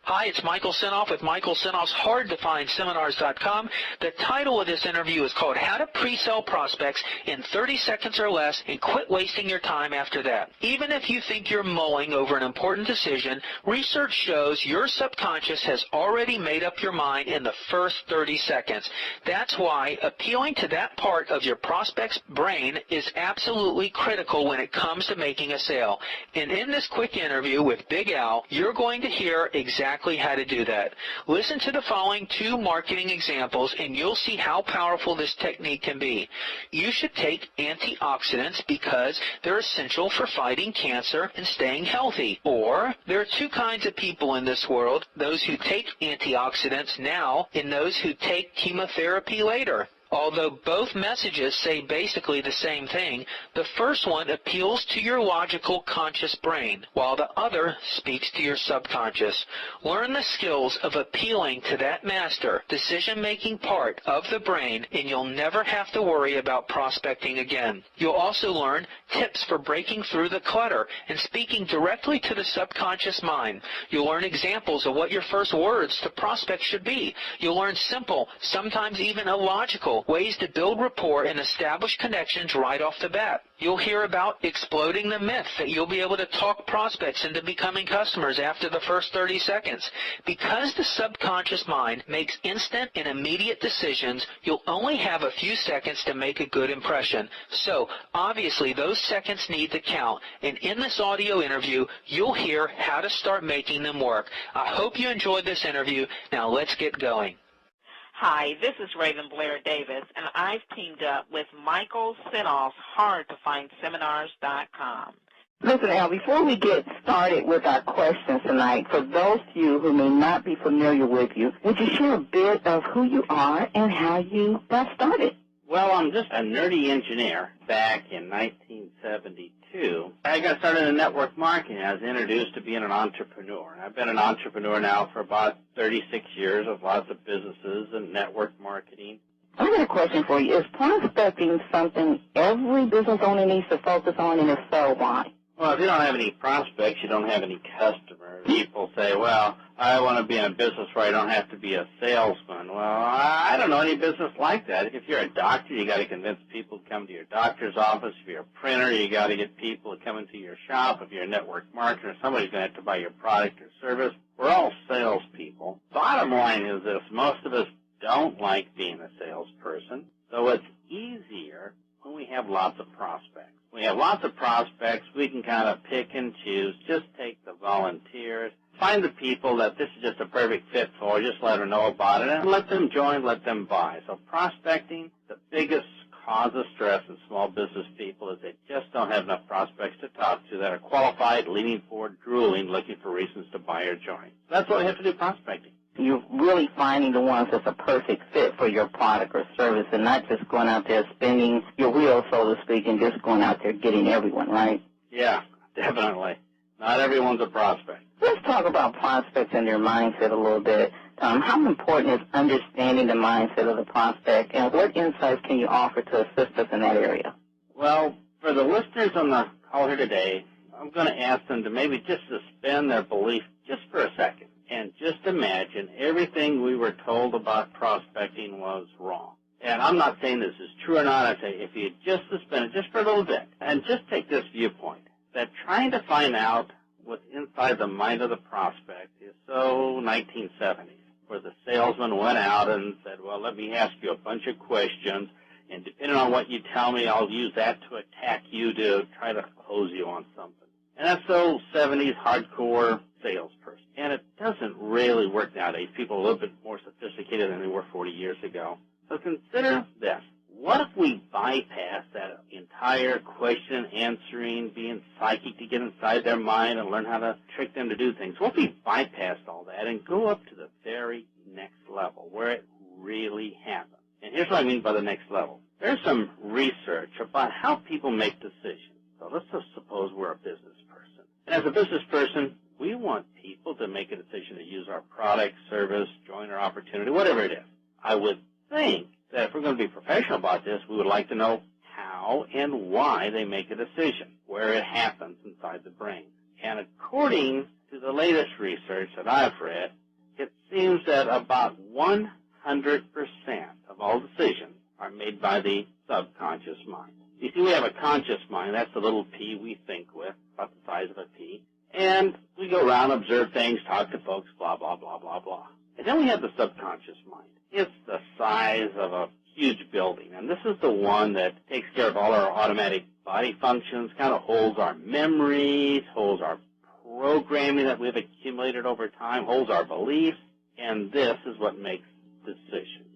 Hi, it's Michael Sinoff with Michael Sinoff's HardToFindSeminars.com. The title of this interview is called How to Pre-Sell Prospects in 30 Seconds or Less and Quit Wasting Your Time After That. Even if you think you're mulling over an important decision, research shows your subconscious has already made up your mind in the first 30 seconds. That's why appealing to that part of your prospect's brain is absolutely critical when it comes to making a sale. And in this quick interview with Big Al, you're going to hear exactly how to do that. Listen to the following two marketing examples and you'll see how powerful this technique can be. You should take antioxidants because they're essential for fighting cancer and staying healthy. Or, there are two kinds of people in this world, those who take antioxidants now and those who take chemotherapy later. Although both messages say basically the same thing, the first one appeals to your logical conscious brain, while the other speaks to your subconscious. Learn the skills of appealing to that master, decision-making part of the brain, and you'll never have to worry about prospecting again. You'll also learn tips for breaking through the clutter and speaking directly to the subconscious mind. You'll learn examples of what your first words to prospects should be. You'll learn simple, sometimes even illogical, ways to build rapport and establish connections right off the bat. You'll hear about exploding the myth that you'll be able to talk prospects into becoming customers after the first 30 seconds. Because the subconscious mind makes instant and immediate decisions, you'll only have a few seconds to make a good impression. So, obviously, those seconds need to count. And in this audio interview, you'll hear how to start making them work. I hope you enjoyed this interview. Now, let's get going. Hi, this is Raven Blair Davis, and I've teamed up with Michael Sinoff's HardToFindSeminars.com. Listen, Al, before we get started with our questions tonight, for those of you who may not be familiar with you, would you share a bit of who you are and how you got started? Well, I'm just a nerdy engineer. Back in 1972, I got started in network marketing. I was introduced to being an entrepreneur. And I've been an entrepreneur now for about 36 years with lots of businesses and network marketing. I got a question for you. Is prospecting something every business owner needs to focus on, and if so, why? Well, if you don't have any prospects, you don't have any customers. People say, well, I want to be in a business where I don't have to be a salesman. Well, I don't know any business like that. If you're a doctor, you got to convince people to come to your doctor's office. If you're a printer, you got to get people to come into your shop. If you're a network marketer, somebody's going to have to buy your product or service. We're all salespeople. Bottom line is this. Most of us don't like being a salesperson, so it's easier when we have lots of prospects. We have lots of prospects. We can kind of pick and choose. Just take the volunteers. Find the people that this is just a perfect fit for. Just let them know about it and let them join, let them buy. So prospecting, the biggest cause of stress in small business people is they just don't have enough prospects to talk to that are qualified, leaning forward, drooling, looking for reasons to buy or join. That's what we have to do, prospecting. You're really finding the ones that's a perfect fit for your product or service and not just going out there spinning your wheels, so to speak, and just going out there getting everyone, right? Yeah, definitely. Not everyone's a prospect. Let's talk about prospects and their mindset a little bit. How important is understanding the mindset of the prospect, and what insights can you offer to assist us in that area? Well, for the listeners on the call here today, I'm going to ask them to maybe just suspend their belief just for a second. And just imagine everything we were told about prospecting was wrong. And I'm not saying this is true or not. I say if you just suspend it just for a little bit and just take this viewpoint, that trying to find out what's inside the mind of the prospect is so 1970s, where the salesman went out and said, well, let me ask you a bunch of questions, and depending on what you tell me, I'll use that to attack you to try to close you on something. And that's so 70s hardcore salesperson. And it doesn't really work nowadays. People are a little bit more sophisticated than they were 40 years ago. So consider this. What if we bypass that entire question answering, being psychic to get inside their mind and learn how to trick them to do things? What if we bypassed all that and go up to the very next level where it really happens? And here's what I mean by the next level. There's some research about how people make decisions. So let's just suppose we're a business person. And as a business person, we want people to make a decision to use our product, service, join our opportunity, whatever it is. I would think that if we're going to be professional about this, we would like to know how and why they make a decision, where it happens inside the brain. And according to the latest research that I've read, it seems that about 100% of all decisions are made by the subconscious mind. You see, we have a conscious mind. That's the little P we think with, about the size of a pea. And we go around, observe things, talk to folks, blah, blah, blah, blah, blah. And then we have the subconscious mind. It's the size of a huge building. And this is the one that takes care of all our automatic body functions, kind of holds our memories, holds our programming that we've accumulated over time, holds our beliefs, and this is what makes decisions.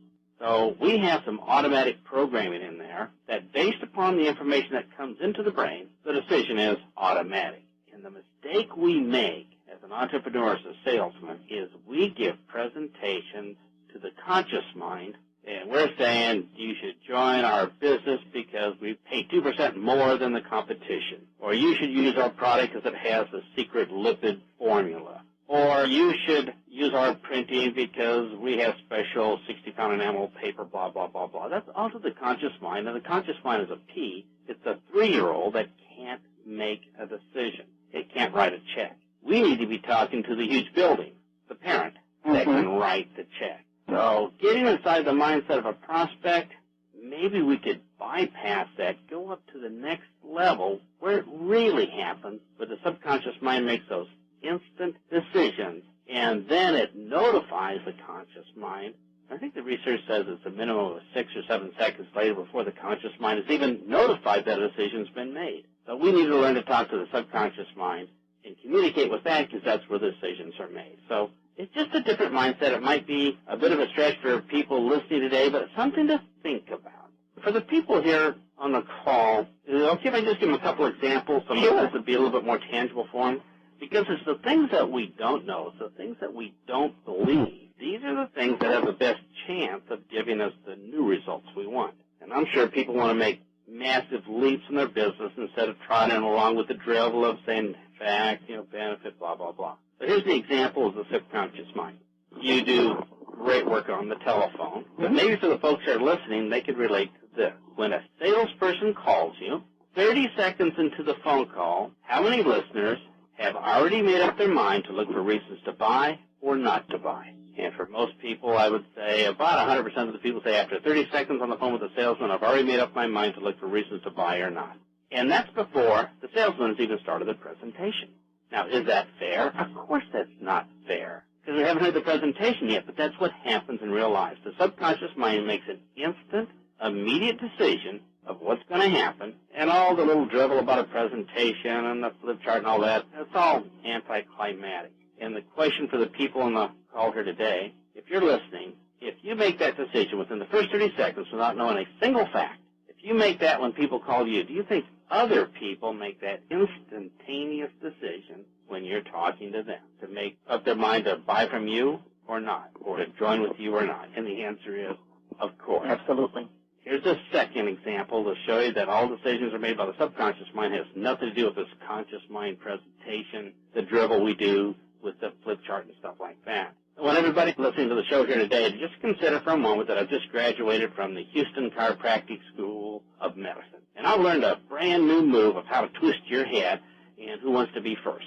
So we have some automatic programming in there that, based upon the information that comes into the brain, the decision is automatic. And the mistake we make as an entrepreneur, as a salesman, is we give presentations to the conscious mind, and we're saying you should join our business because we pay 2% more than the competition. Or you should use our product because it has a secret lipid formula. Or you should use our printing because we have special 60-pound enamel paper, blah, blah, blah, blah. That's all to the conscious mind. And the conscious mind is a P. It's a 3-year-old that can't make a decision. It can't write a check. We need to be talking to the huge building, the parent, that can write the check. So getting inside the mindset of a prospect, maybe we could bypass that, go up to the next level where it really happens, where the subconscious mind makes those instant decisions, and then it notifies the conscious mind. I think the research says it's a minimum of 6 or 7 seconds later before the conscious mind is even notified that a decision's been made. So we need to learn to talk to the subconscious mind and communicate with that, because that's where the decisions are made. So it's just a different mindset. It might be a bit of a stretch for people listening today, but it's something to think about. For the people here on the call, is it okay if I just give them a couple examples so this would be a little bit more tangible for them? Because it's the things that we don't know, it's the things that we don't believe. These are the things that have the best chance of giving us the new results we want. And I'm sure people want to make massive leaps in their business instead of trotting along with the drivel of saying fact, benefit, blah, blah, blah. So here's the example of the subconscious mind. You do great work on the telephone, but maybe for the folks that are listening, they could relate to this. When a salesperson calls you, 30 seconds into the phone call, how many listeners have already made up their mind to look for reasons to buy or not to buy? And for most people, I would say about 100% of the people say after 30 seconds on the phone with the salesman, I've already made up my mind to look for reasons to buy or not. And that's before the salesman has even started the presentation. Now, is that fair? Of course that's not fair, because we haven't heard the presentation yet, but that's what happens in real life. The subconscious mind makes an instant, immediate decision of what's going to happen, and all the little drivel about a presentation and the flip chart and all that, it's all anticlimactic. And the question for the people on the call here today, if you're listening, if you make that decision within the first 30 seconds without knowing a single fact, if you make that when people call you, do you think other people make that instantaneous decision when you're talking to them to make up their mind to buy from you or not, or to join with you or not? And the answer is, of course. Absolutely. Here's a second example to show you that all decisions are made by the subconscious mind. It has nothing to do with this conscious mind presentation, the drivel we do with the flip chart and stuff like that. I want everybody listening to the show here today to just consider for a moment that I've just graduated from the Houston Chiropractic School of Medicine. And I've learned a brand new move of how to twist your head and who wants to be first.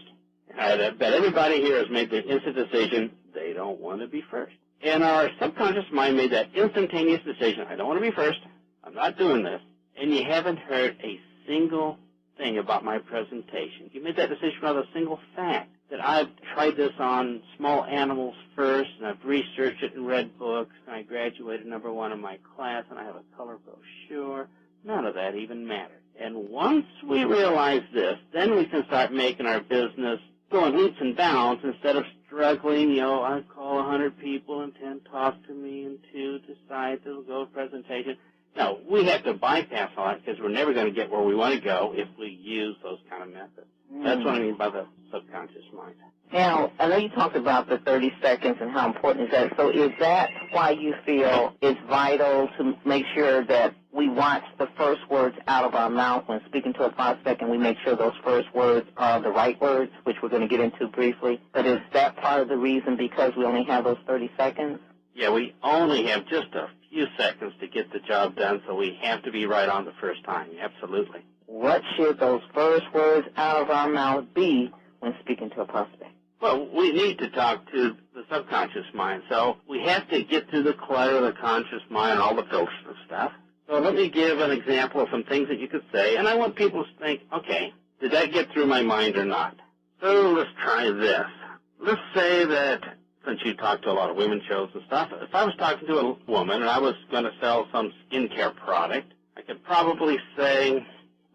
And I bet everybody here has made the instant decision they don't want to be first. And our subconscious mind made that instantaneous decision, I don't want to be first, I'm not doing this, and you haven't heard a single thing about my presentation. You made that decision without a single fact. That I've tried this on small animals first, and I've researched it and read books, and I graduated #1 in my class, and I have a color brochure. None of that even mattered. And once we realize this, then we can start making our business go in leaps and bounds instead of struggling, I call 100 people, and 10 talk to me, and 2 decide to go to presentation. No, we have to bypass all that because we're never going to get where we want to go if we use those kind of methods. That's what I mean by the subconscious mind. Now, I know you talked about the 30 seconds and how important is that. So is that why you feel it's vital to make sure that we watch the first words out of our mouth when speaking to a prospect, and we make sure those first words are the right words, which we're going to get into briefly? But is that part of the reason because we only have those 30 seconds? Yeah, we only have just a few seconds to get the job done, so we have to be right on the first time. Absolutely. What should those first words out of our mouth be when speaking to a prospect? Well, we need to talk to the subconscious mind. So we have to get through the clutter of the conscious mind and all the filters and stuff. So let me give an example of some things that you could say, and I want people to think, okay, did that get through my mind or not? So let's try this. Let's say that, since you talk to a lot of women's shows and stuff, if I was talking to a woman and I was going to sell some skincare product, I could probably say,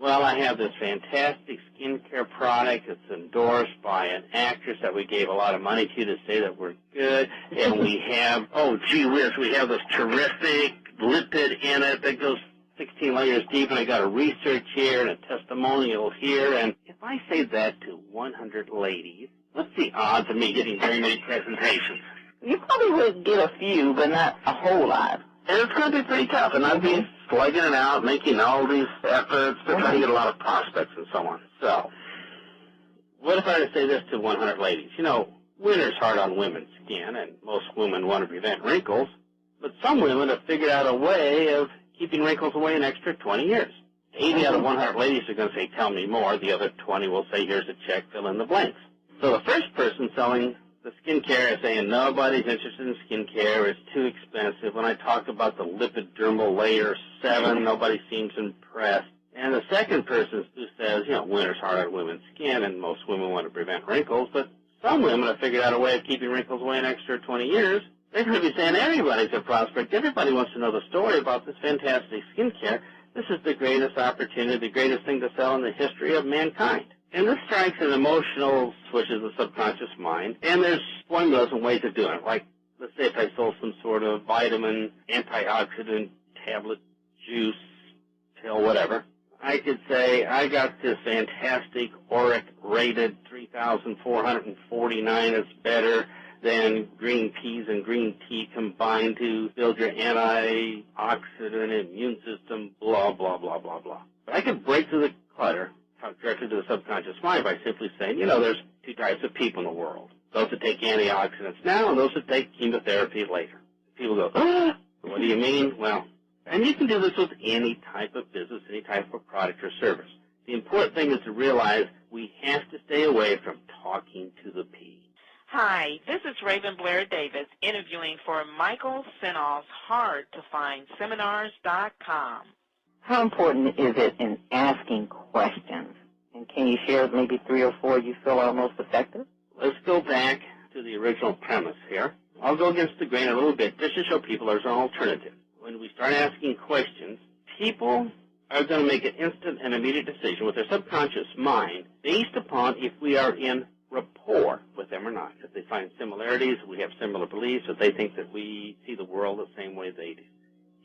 well, I have this fantastic skincare product. It's endorsed by an actress that we gave a lot of money to say that we're good. And we have, oh, gee whiz, we have this terrific lipid in it that goes 16 layers deep, and I got a research here and a testimonial here. And if I say that to 100 ladies, what's the odds of me getting very many presentations? You probably would get a few, but not a whole lot. And it's going to be pretty tough, and I'd be slugging it out, making all these efforts to try to get a lot of prospects and so on. So, what if I were to say this to 100 ladies? You know, winter's hard on women's skin, and most women want to prevent wrinkles, but some women have figured out a way of keeping wrinkles away an extra 20 years. 80 out of 100 ladies are going to say, tell me more. The other 20 will say, here's a check, fill in the blanks. So the first person selling the skincare is saying, nobody's interested in skincare. It's too expensive. When I talk about the lipidermal layer 7, nobody seems impressed. And the second person who says, you know, winter's hard on women's skin, and most women want to prevent wrinkles, but some women have figured out a way of keeping wrinkles away an extra 20 years. They're going to be saying everybody's a prospect. Everybody wants to know the story about this fantastic skincare. This is the greatest opportunity, the greatest thing to sell in the history of mankind. And this strikes an emotional switch of the subconscious mind, and there's formulas and ways of doing it. Like, let's say if I sold some sort of vitamin, antioxidant, tablet, juice, pill, whatever, I could say, I got this fantastic Auric rated 3,449. It's better than green peas and green tea combined to build your antioxidant immune system, blah, blah, blah, blah, blah. But I could break through the clutter, talk directly to the subconscious mind by simply saying, you know, there's two types of people in the world. Those that take antioxidants now and those that take chemotherapy later. People go, ah, what do you mean? Well, and you can do this with any type of business, any type of product or service. The important thing is to realize we have to stay away from talking to the P. Hi, this is Raven Blair Davis interviewing for Michael Senoff's HardToFindSeminars.com. How important is it in asking questions? And can you share maybe 3 or 4 you feel are most effective? Let's go back to the original premise here. I'll go against the grain a little bit just to show people there's an alternative. When we start asking questions, people are going to make an instant and immediate decision with their subconscious mind based upon if we are in rapport with them or not. If they find similarities, we have similar beliefs, if they think that we see the world the same way they do.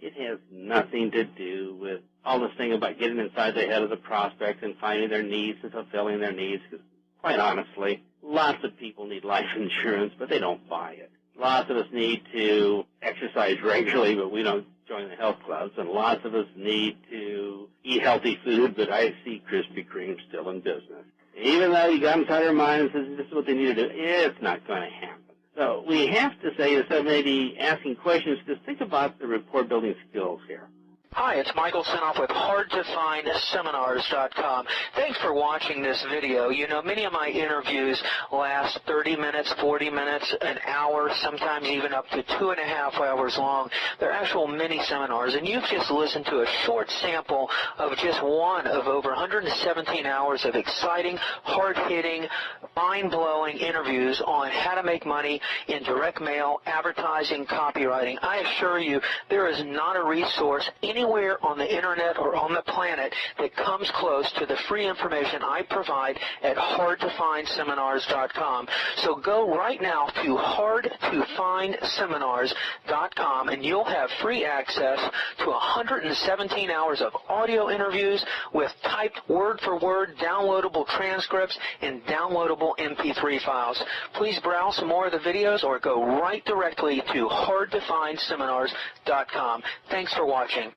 It has nothing to do with all this thing about getting inside the head of the prospect and finding their needs and fulfilling their needs. Because, quite honestly, lots of people need life insurance, but they don't buy it. Lots of us need to exercise regularly, but we don't join the health clubs. And lots of us need to eat healthy food, but I see Krispy Kreme still in business. Even though you got inside our mind and says this is what they need to do, it's not going to happen. So we have to say, instead of maybe asking questions, just think about the rapport-building skills here. Hi, it's Michael Senoff with HardToFindSeminars.com. Thanks for watching this video. You know, many of my interviews last 30 minutes, 40 minutes, an hour, sometimes even up to 2.5 hours long. They're actual mini-seminars, and you've just listened to a short sample of just one of over 117 hours of exciting, hard-hitting, mind-blowing interviews on how to make money in direct mail, advertising, copywriting. I assure you, there is not a resource anywhere on the internet or on the planet that comes close to the free information I provide at HardToFindSeminars.com. So go right now to HardToFindSeminars.com and you'll have free access to 117 hours of audio interviews with typed word-for-word downloadable transcripts and downloadable MP3 files. Please browse some more of the videos or go right directly to HardToFindSeminars.com. Thanks for watching.